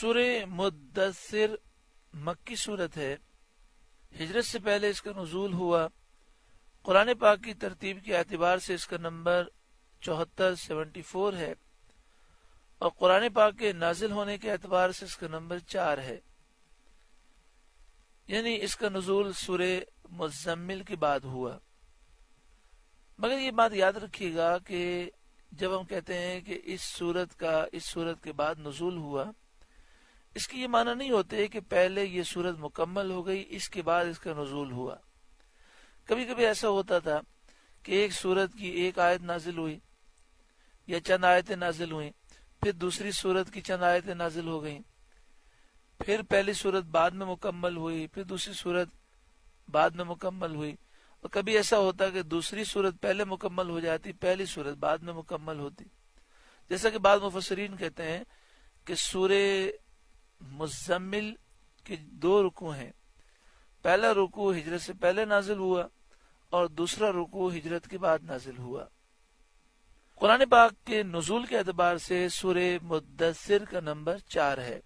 سورہ مدثر مکی صورت ہے. ہجرت سے پہلے اس کا نزول ہوا. قرآن پاک کی ترتیب کے اعتبار سے اس کا نمبر 74 ہے اور قرآن پاک کے نازل ہونے کے اعتبار سے اس کا نمبر 4 ہے. یعنی اس کا نزول سورہ مزمل کے بعد ہوا. مگر یہ بات یاد رکھیے گا کہ جب ہم کہتے ہیں کہ اس سورت کے بعد نزول ہوا، اس کی یہ معنی نہیں ہوتے کہ پہلے یہ سورت مکمل ہو گئی اس کے بعد اس کا نزول ہوا. کبھی کبھی ایسا ہوتا تھا کہ ایک سورت کی ایک آیت نازل ہوئی یا چند آیتیں نازل ہوئیں، پھر دوسری سورت کی چند آیتیں نازل ہو گئیں، پھر پہلی سورت بعد میں مکمل ہوئی، پھر دوسری سورت بعد میں مکمل ہوئی. اور کبھی ایسا ہوتا کہ دوسری سورت پہلے مکمل ہو جاتی، پہلی سورت بعد میں مکمل ہوتی. جیسا کہ بعض مفسرین کہتے ہیں کہ سورہ مزمل کے 2 رکوع ہیں. پہلا رکوع ہجرت سے پہلے نازل ہوا اور دوسرا رکوع ہجرت کے بعد نازل ہوا. قرآن پاک کے نزول کے اعتبار سے سورہ مدثر کا نمبر 4 ہے.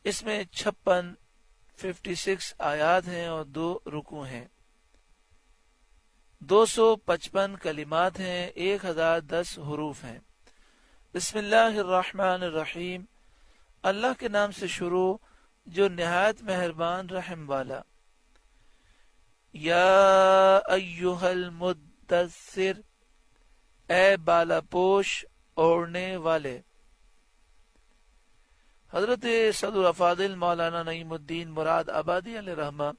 اس میں 56 آیات ہیں اور 2 رکوع ہیں. 255 کلمات ہیں، 1010 حروف ہیں. بسم اللہ الرحمن الرحیم. اللہ کے نام سے شروع جو نہایت مہربان رحم والا. یا ایھا المدثر، اے بالا پوش اوڑھنے والے. حضرت صدر افاضل مولانا نعیم الدین مراد آبادی علیہ رحمہ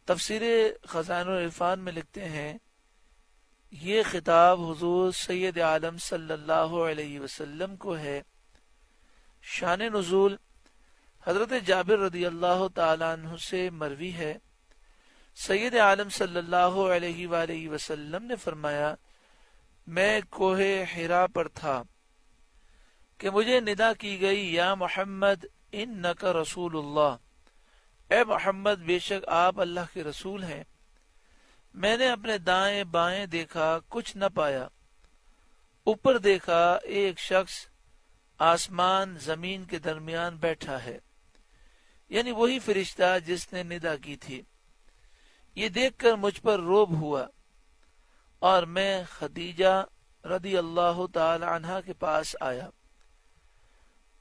تفسیر خزائن العرفان میں لکھتے ہیں، یہ خطاب حضور سید عالم صلی اللہ علیہ وسلم کو ہے. شان نزول حضرت جابر رضی اللہ تعالیٰ عنہ سے مروی ہے، سید عالم صلی اللہ علیہ وآلہ وسلم نے فرمایا، میں کوہ حرا پر تھا کہ مجھے ندا کی گئی، یا محمد انک رسول اللہ، اے محمد بے شک آپ اللہ کے رسول ہیں. میں نے اپنے دائیں بائیں دیکھا، کچھ نہ پایا. اوپر دیکھا، ایک شخص آسمان زمین کے درمیان بیٹھا ہے، یعنی وہی فرشتہ جس نے ندا کی تھی. یہ دیکھ کر مجھ پر رعب ہوا اور میں خدیجہ رضی اللہ تعالی عنہا کے پاس آیا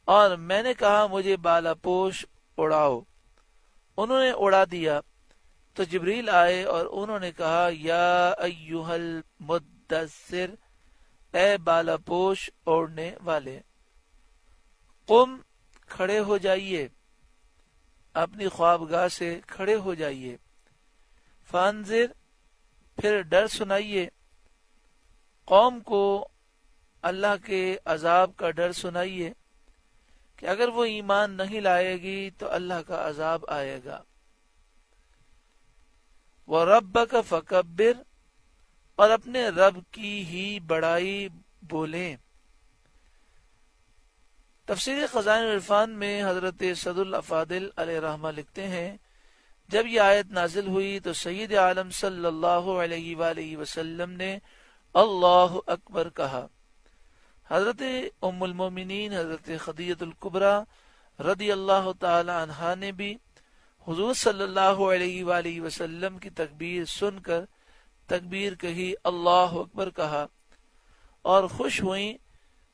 اور میں نے کہا مجھے بالا پوش اڑاؤ. انہوں نے اڑا دیا تو جبریل آئے اور انہوں نے کہا، یا ایھا المدثر، اے بالا پوش اوڑھنے والے. قم، کھڑے ہو جائیے، اپنی خوابگاہ سے کھڑے ہو جائیے. فانذر، پھر ڈر سنائیے، قوم کو اللہ کے عذاب کا ڈر سنائیے کہ اگر وہ ایمان نہیں لائے گی تو اللہ کا عذاب آئے گا. وَرَبَّكَ فَكَبِّرْ، اور اپنے رب کی ہی بڑائی بولیں. تفسیر خزائن العرفان میں حضرت صدر الافاضل علیہ رحمہ لکھتے ہیں، جب یہ آیت نازل ہوئی تو سید عالم صلی اللہ علیہ وآلہ وسلم نے اللہ اکبر کہا. حضرت ام المومنین حضرت خدیجہ الکبریٰ رضی اللہ تعالی عنہا نے بھی حضور صلی اللہ علیہ وآلہ وسلم کی تکبیر سن کر تکبیر کہی، اللہ اکبر کہا اور خوش ہوئیں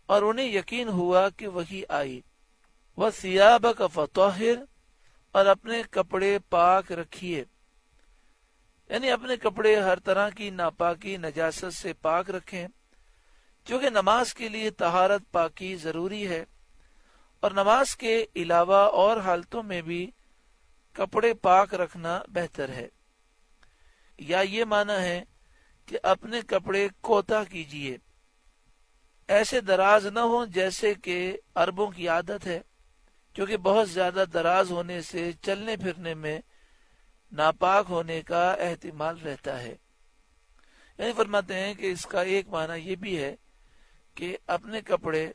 اور انہیں یقین ہوا کہ وحی آئی. وَثِيَابَكَ فَطَهِّرْ، اور اپنے کپڑے پاک رکھیے، یعنی اپنے کپڑے ہر طرح کی ناپاکی نجاست سے پاک رکھیں، کیونکہ نماز کے لیے طہارت پاکی ضروری ہے اور نماز کے علاوہ اور حالتوں میں بھی کپڑے پاک رکھنا بہتر ہے. یا یہ معنی ہے کہ اپنے کپڑے کوتاہ کیجیے، ایسے دراز نہ ہوں جیسے کہ عربوں کی عادت ہے، کیونکہ بہت زیادہ دراز ہونے سے چلنے پھرنے میں ناپاک ہونے کا احتمال رہتا ہے. یعنی فرماتے ہیں کہ اس کا ایک معنی یہ بھی ہے کہ اپنے کپڑے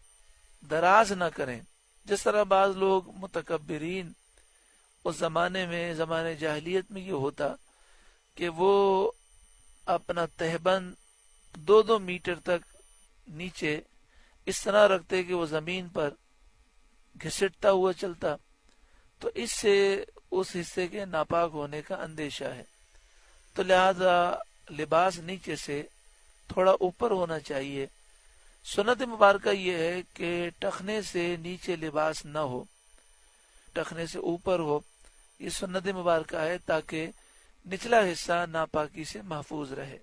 دراز نہ کریں، جس طرح بعض لوگ متکبرین اس زمانے میں، زمانے جاہلیت میں یہ ہوتا کہ وہ اپنا تہبند 2 میٹر تک نیچے اس طرح رکھتے کہ وہ زمین پر گھسٹتا ہوا چلتا تو اس سے اس حصے کے ناپاک ہونے کا اندیشہ ہے. تو لہذا لباس نیچے سے تھوڑا اوپر ہونا چاہیے. سنت مبارکہ یہ ہے کہ ٹخنے سے نیچے لباس نہ ہو، ٹخنے سے اوپر ہو. یہ سنت مبارکہ ہے تاکہ نچلا حصہ ناپاکی سے محفوظ رہے.